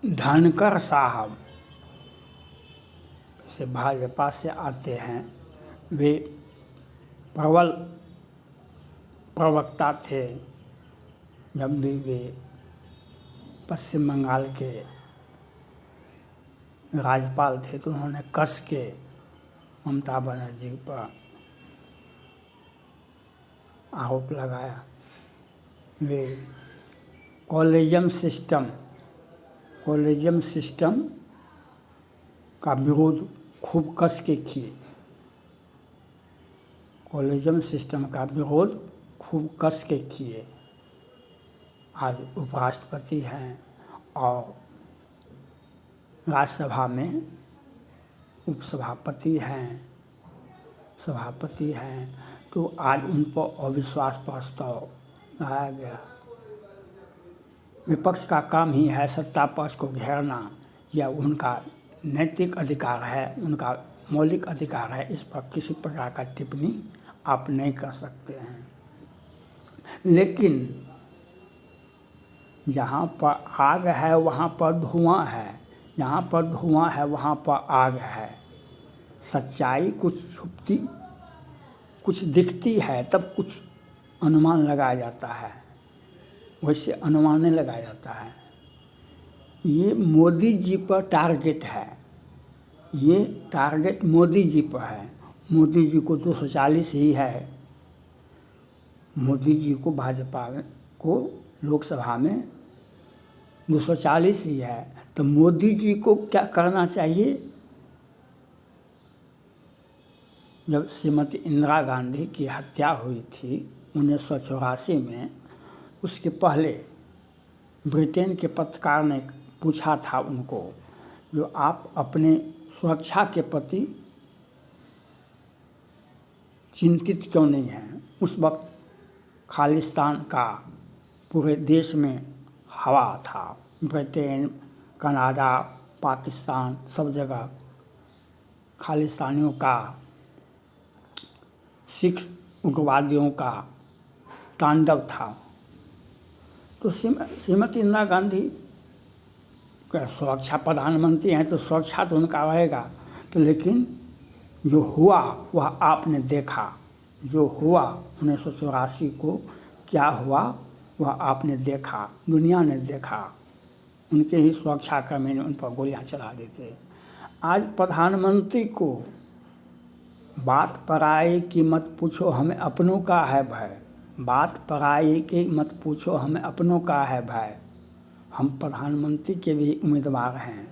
धनकर साहब से भाजपा से आते हैं। वे प्रबल प्रवक्ता थे। जब भी वे पश्चिम बंगाल के राज्यपाल थे तो उन्होंने कस के ममता बनर्जी पर आरोप लगाया। वे कॉलेजियम सिस्टम का विरोध खूब कस के किए। कॉलेजियम सिस्टम का विरोध खूब कस के किए। आज उपराष्ट्रपति हैं और राज्यसभा में उपसभापति हैं, सभापति हैं, तो आज उन पर अविश्वास प्रस्ताव लाया गया। विपक्ष का काम ही है सत्ता पक्ष को घेरना, यह उनका नैतिक अधिकार है, उनका मौलिक अधिकार है। इस पर किसी प्रकार का टिप्पणी आप नहीं कर सकते हैं। लेकिन जहाँ पर आग है वहाँ पर धुआं है, जहाँ पर धुआं है वहाँ पर आग है। सच्चाई कुछ छुपती, कुछ दिखती है, तब कुछ अनुमान लगाया जाता है, वैसे अनुमान नहीं लगाया जाता है। ये मोदी जी पर टारगेट है, ये टारगेट मोदी जी पर है। मोदी जी को 240 ही है। मोदी जी को भाजपा को लोकसभा में 240 ही है। तो मोदी जी को क्या करना चाहिए? जब श्रीमती इंदिरा गांधी की हत्या हुई थी 1984 में, उसके पहले ब्रिटेन के पत्रकार ने पूछा था उनको, जो आप अपने सुरक्षा के प्रति चिंतित क्यों नहीं हैं? उस वक्त खालिस्तान का पूरे देश में हवा था। ब्रिटेन, कनाडा, पाकिस्तान, सब जगह खालिस्तानियों का, सिख उग्रवादियों का तांडव था। तो श्रीमती इंदिरा गांधी का सुरक्षा प्रधानमंत्री हैं तो सुरक्षा तो उनका रहेगा। तो लेकिन जो हुआ वह आपने देखा, जो हुआ 1984 को क्या हुआ वह आपने देखा, दुनिया ने देखा। उनके ही सुरक्षा कर्मी ने उन पर गोलियां चला देते। आज प्रधानमंत्री को बात पराई की मत पूछो, हमें अपनों का है भय। बात पराई की मत पूछो, हमें अपनों का है भय। हम प्रधानमंत्री के भी उम्मीदवार हैं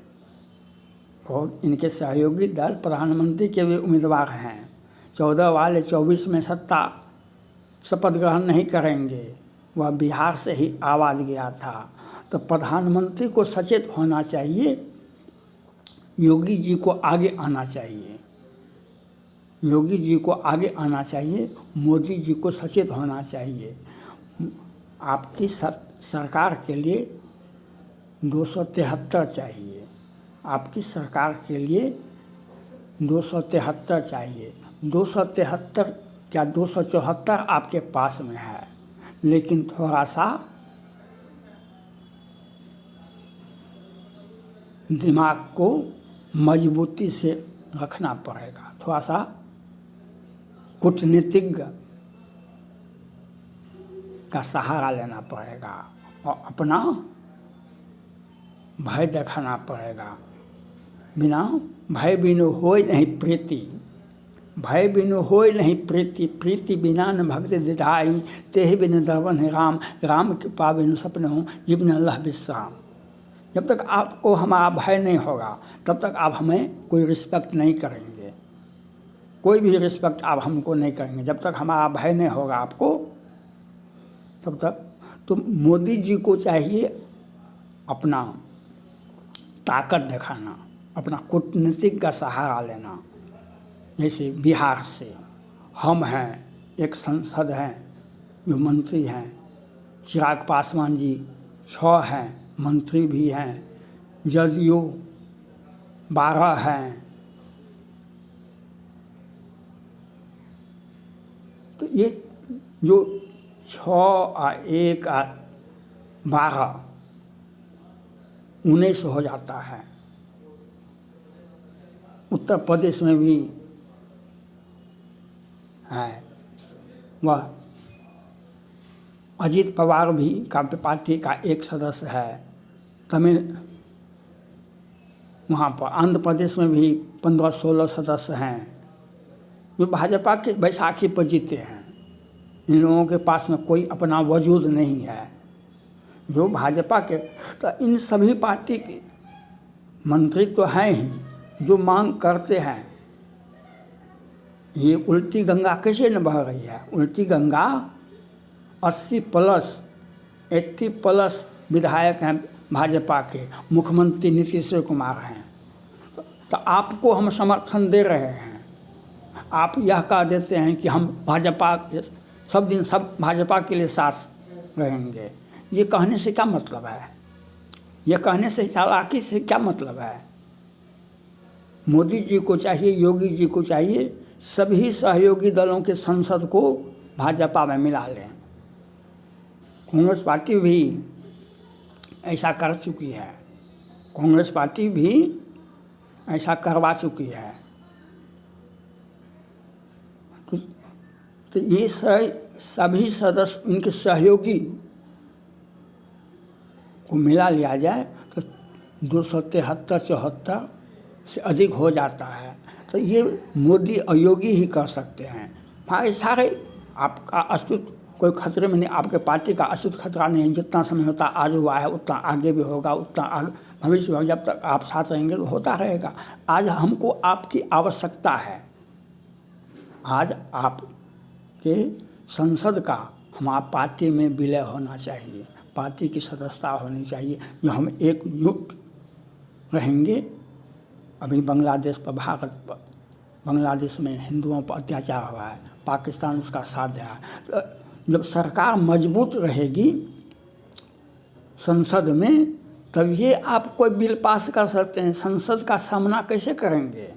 और इनके सहयोगी दल प्रधानमंत्री के भी उम्मीदवार हैं। 14 वाले 24 में सत्ता शपथ ग्रहण नहीं करेंगे। वह बिहार से ही आवाज गया था। तो प्रधानमंत्री को सचेत होना चाहिए, योगी जी को आगे आना चाहिए, योगी जी को आगे आना चाहिए, मोदी जी को सचेत होना चाहिए। आपकी सरकार के लिए 273 चाहिए, आपकी सरकार के लिए 273 चाहिए। 273 क्या 274 आपके पास में है, लेकिन थोड़ा सा दिमाग को मजबूती से रखना पड़ेगा, थोड़ा सा कूटनीतिज्ञ का सहारा लेना पड़ेगा और अपना भय दिखाना पड़ेगा। बिना भय बिनु होय नहीं प्रीति, भय बिनु होय नहीं प्रीति, प्रीति बिना न भक्ति दिधाई, तेहि बिनु दर्वन है राम, राम कृपा बिनु सपने हो जीवन अल्लाह विश्राम। जब तक आपको हमारा भय नहीं होगा तब तक आप हमें कोई रिस्पेक्ट नहीं करेंगे, कोई भी रिस्पेक्ट आप हमको नहीं करेंगे। जब तक हमारा भय नहीं होगा आपको तब तक। तो मोदी जी को चाहिए अपना ताकत दिखाना, अपना कूटनीतिक का सहारा लेना। जैसे बिहार से हम हैं, एक सांसद हैं जो मंत्री हैं, चिराग पासवान जी 6 हैं, मंत्री भी हैं, जदयू 12 हैं। तो ये जो 6 और 1 और 12 19 हो जाता है। उत्तर प्रदेश में भी है, वह अजीत पवार भी का पार्टी का एक सदस्य है। वहाँ पर आंध्र प्रदेश में भी 15-16 सदस्य हैं जो भाजपा के बैसाखी पर जीते हैं। इन लोगों के पास में कोई अपना वजूद नहीं है। जो भाजपा के, तो इन सभी पार्टी के मंत्री तो हैं ही जो मांग करते हैं। ये उल्टी गंगा कैसे न बह रही है? उल्टी गंगा 80+ विधायक हैं भाजपा के, मुख्यमंत्री नीतीश कुमार हैं। तो आपको हम समर्थन दे रहे हैं, आप यह कह देते हैं कि हम भाजपा सब भाजपा के लिए साथ रहेंगे। ये कहने से क्या मतलब है? ये कहने से, चालाकी से क्या मतलब है? मोदी जी को चाहिए, योगी जी को चाहिए, सभी सहयोगी दलों के सांसद को भाजपा में मिला लें। कांग्रेस पार्टी भी ऐसा कर चुकी है, कांग्रेस पार्टी भी ऐसा करवा चुकी है। तो ये सभी सदस्य, इनके सहयोगी को मिला लिया जाए तो 273-74 से अधिक हो जाता है। तो ये मोदी और योगी ही कर सकते हैं। भाई सारे आपका अस्तित्व कोई खतरे में नहीं, आपके पार्टी का अस्तित्व खतरा नहीं है। जितना समय होता आज हुआ है, उतना आगे भी होगा, उतना आगे भविष्य में, जब तक आप साथ रहेंगे तो होता रहेगा। आज हमको आपकी आवश्यकता है। आज आपके संसद का हमारा पार्टी में विलय होना चाहिए, पार्टी की सदस्यता होनी चाहिए, जो हम एकजुट रहेंगे। अभी बांग्लादेश पर, भारत पर, बांग्लादेश में हिंदुओं पर अत्याचार हुआ है, पाकिस्तान उसका साथ दिया है। तो जब सरकार मजबूत रहेगी संसद में, तब ये आप कोई बिल पास कर सकते हैं। संसद का सामना कैसे करेंगे?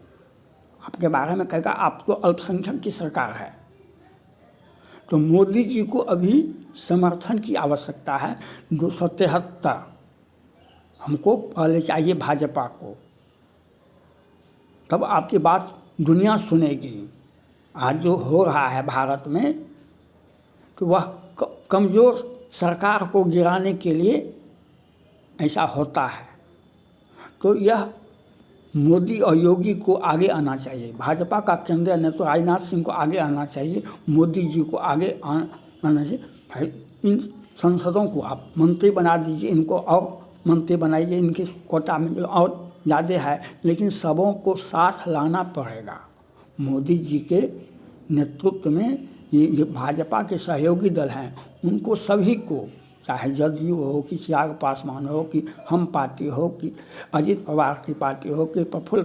आपके बारे में कहेगा आप तो अल्पसंख्यक की सरकार है। तो मोदी जी को अभी समर्थन की आवश्यकता है। 273 हमको पहले चाहिए भाजपा को, तब आपकी बात दुनिया सुनेगी। आज जो हो रहा है भारत में, तो वह कमज़ोर सरकार को गिराने के लिए ऐसा होता है। तो यह मोदी और योगी को आगे आना चाहिए। भाजपा का केंद्रीय नेता राजनाथ सिंह को आगे आना चाहिए, मोदी जी को आगे आना चाहिए। भाई इन सांसदों को आप मंत्री बना दीजिए, इनको और मंत्री बनाइए, इनके कोटा में और ज़्यादा है, लेकिन सबों को साथ लाना पड़ेगा। मोदी जी के नेतृत्व में ये भाजपा के सहयोगी दल हैं, उनको सभी को, चाहे जदयू हो कि चिराग पासवान हो कि हम पार्टी हो कि अजीत पवार की पार्टी हो कि प्रफुल्ल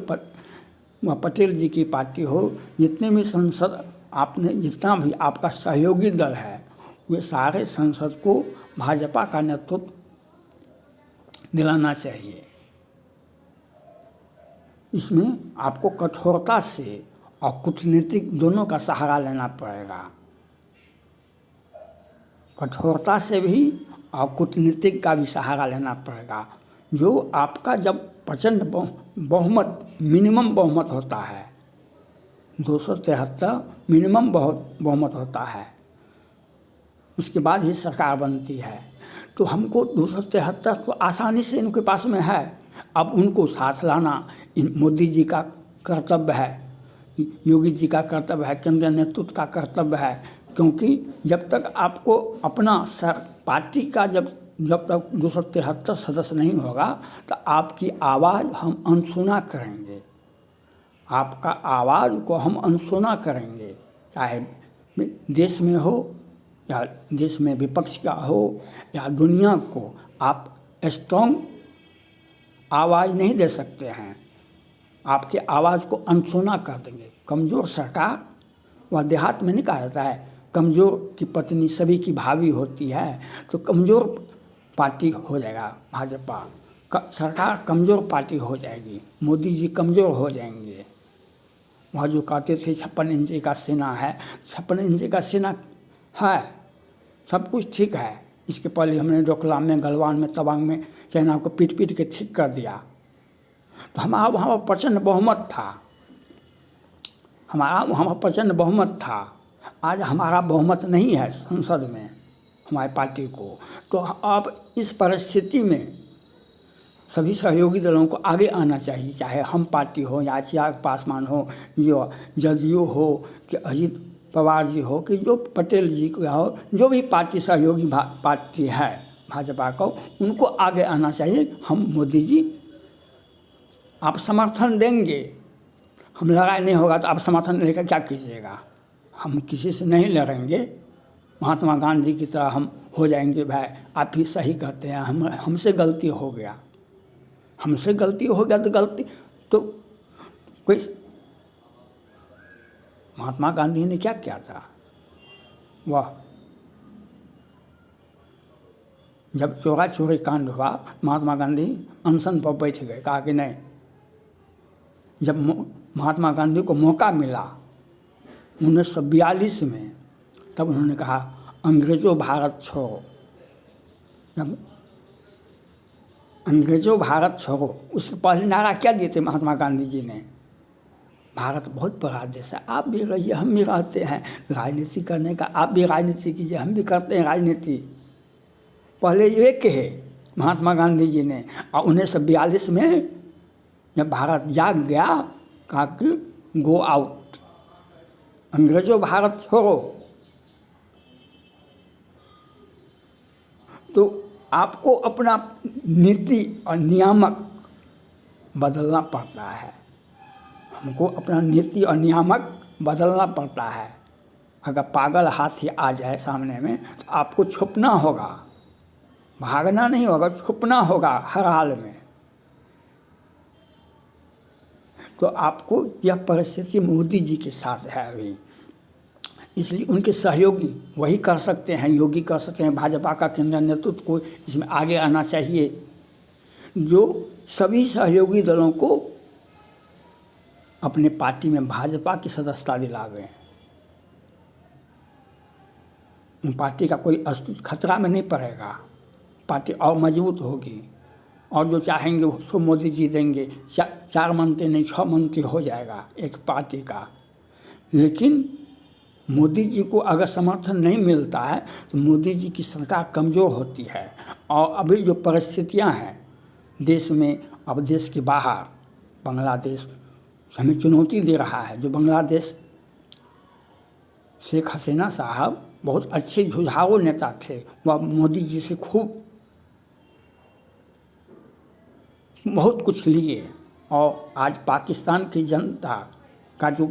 पटेल जी की पार्टी हो, जितने भी संसद आपने, जितना भी आपका सहयोगी दल है, वे सारे संसद को भाजपा का नेतृत्व दिलाना चाहिए। इसमें आपको कठोरता से और कूटनीतिक दोनों का सहारा लेना पड़ेगा। कठोरता से भी और कूटनीतिक का भी सहारा लेना पड़ेगा। जो आपका जब प्रचंड बहुमत, मिनिमम बहुमत होता है, 273 मिनिमम बहुमत होता है, उसके बाद ही सरकार बनती है। तो हमको 273 तो आसानी से इनके पास में है। अब उनको साथ लाना मोदी जी का कर्तव्य है, योगी जी का कर्तव्य है, केंद्रीय नेतृत्व का कर्तव्य है। क्योंकि जब तक आपको अपना पार्टी का जब तक 273 सदस्य नहीं होगा, तो आपकी आवाज़ हम अनसुना करेंगे, आपका आवाज़ को हम अनसुना करेंगे। चाहे देश में हो या देश में विपक्ष का हो या दुनिया को, आप स्ट्रॉन्ग आवाज़ नहीं दे सकते हैं, आपके आवाज़ को अनसुना कर देंगे। कमज़ोर सरकार, वह देहात में नहीं कहा जाता है कमज़ोर की पत्नी सभी की भाभी होती है। तो कमज़ोर पार्टी हो जाएगा भाजपा, सरकार कमज़ोर पार्टी हो जाएगी, मोदी जी कमज़ोर हो जाएंगे। वह जो कहते थे 56 इंच का सेना है, 56 इंच का सेना है, सब कुछ ठीक है, इसके पहले हमने डोकलाम में, गलवान में, तवांग में चाइना को पीट पीट के ठीक कर दिया। तो हमारा वहाँ प्रचंड बहुमत था, हमारा वहाँ प्रचंड बहुमत था। आज हमारा बहुमत नहीं है संसद में हमारी पार्टी को। तो अब इस परिस्थिति में सभी सहयोगी दलों को आगे आना चाहिए, चाहे हम पार्टी हो या चिराग पासवान हो, या जदयू हो कि अजीत पवार जी हो कि जो पटेल जी का हो, जो भी पार्टी सहयोगी पार्टी है भाजपा को, उनको आगे आना चाहिए। हम मोदी जी आप समर्थन देंगे, हम लड़ाई नहीं होगा तो आप समर्थन लेकर क्या कीजिएगा? हम किसी से नहीं लड़ेंगे, महात्मा गांधी की तरह हम हो जाएंगे भाई आप ही सही कहते हैं, हमसे गलती हो गया, हमसे गलती हो गया तो गलती तो कोई। महात्मा गांधी ने क्या किया था? वह जब चोरा चोरी कांड हुआ, महात्मा गांधी अनशन पर बैठ गए, कहा कि नहीं। जब महात्मा गांधी को मौका मिला 1942 में, तब उन्होंने कहा अंग्रेजों भारत छोड़ो। जब अंग्रेजों भारत छोड़ो, उसके पहले नारा क्या दिए थे महात्मा गांधी जी ने? भारत बहुत बड़ा देश है, आप भी रहिए, हम भी रहते हैं। राजनीति करने का आप भी राजनीति कीजिए, हम भी करते हैं राजनीति। पहले ये कहे महात्मा गांधी जी ने, और 1942 में जब भारत जाग गया, कहा कि गो आउट, अंग्रेजों भारत छोड़ो। तो आपको अपना नीति और नियामक बदलना पड़ता है, हमको अपना नीति और नियामक बदलना पड़ता है। अगर पागल हाथी आ जाए सामने में तो आपको छुपना होगा, भागना नहीं होगा, छुपना होगा हर हाल में। तो आपको यह परिस्थिति मोदी जी के साथ है अभी, इसलिए उनके सहयोगी वही कर सकते हैं, योगी कर सकते हैं। भाजपा का केंद्रीय नेतृत्व को इसमें आगे आना चाहिए, जो सभी सहयोगी दलों को अपने पार्टी में भाजपा की सदस्यता दिलावे। पार्टी का कोई अस्तित्व खतरा में नहीं पड़ेगा, पार्टी और मजबूत होगी। और जो चाहेंगे उसको मोदी जी देंगे, 4 मंत्री नहीं 6 मंत्री हो जाएगा एक पार्टी का। लेकिन मोदी जी को अगर समर्थन नहीं मिलता है तो मोदी जी की सरकार कमज़ोर होती है। और अभी जो परिस्थितियां हैं देश में, अब देश के बाहर बांग्लादेश हमें चुनौती दे रहा है। जो बांग्लादेश, शेख हसीना साहब बहुत अच्छे जुझारू नेता थे, वह मोदी जी से खूब बहुत कुछ लिए। और आज पाकिस्तान की जनता का जो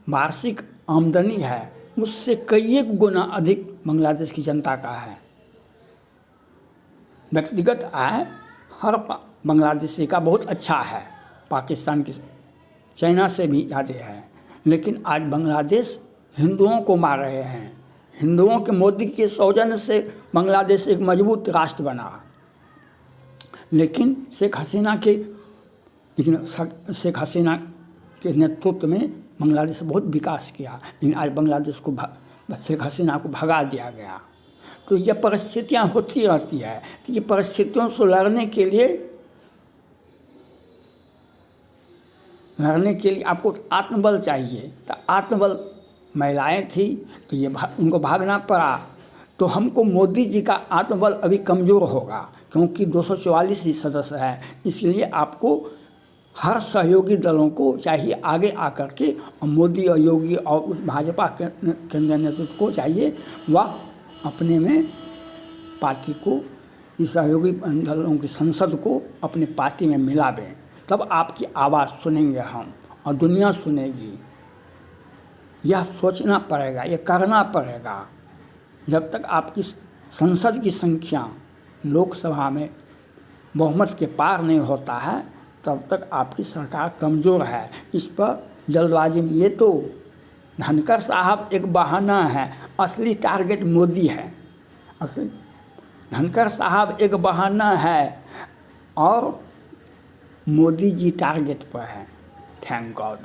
वार्षिक आमदनी है उससे कई एक गुना अधिक बांग्लादेश की जनता का है। व्यक्तिगत आय हर बांग्लादेशी का बहुत अच्छा है, पाकिस्तान की चाइना से भी ज़्यादा है। लेकिन आज बांग्लादेश हिंदुओं को मार रहे हैं। हिंदुओं के मोदी के सौजन्य से बांग्लादेश एक मजबूत राष्ट्र बना। लेकिन शेख हसीना के नेतृत्व में बांग्लादेश बहुत विकास किया, लेकिन आज बांग्लादेश को शेख हसीना को भगा दिया गया। तो ये परिस्थितियाँ होती रहती है कि ये परिस्थितियों से लड़ने के लिए आपको आत्मबल चाहिए। तो आत्मबल महिलाएं थी तो ये उनको भागना पड़ा। तो हमको मोदी जी का आत्मबल अभी कमज़ोर होगा, क्योंकि 244 ही सदस्य हैं। इसलिए आपको हर सहयोगी दलों को चाहिए आगे आकर के, और मोदी और योगी और भाजपा के केंद्रीय नेतृत्व को चाहिए वह अपने में पार्टी को, इस सहयोगी दलों की संसद को अपने पार्टी में मिलावें। तब आपकी आवाज़ सुनेंगे हम और दुनिया सुनेगी। यह सोचना पड़ेगा, यह करना पड़ेगा। जब तक आपकी संसद की संख्या लोकसभा में बहुमत के पार नहीं होता है तब तक आपकी सरकार कमज़ोर है। इस पर जल्दबाजी में, ये तो धनखड़ साहब एक बहाना है, असली टारगेट मोदी है। असली धनखड़ साहब एक बहाना है और मोदी जी टारगेट पर है। Thank God.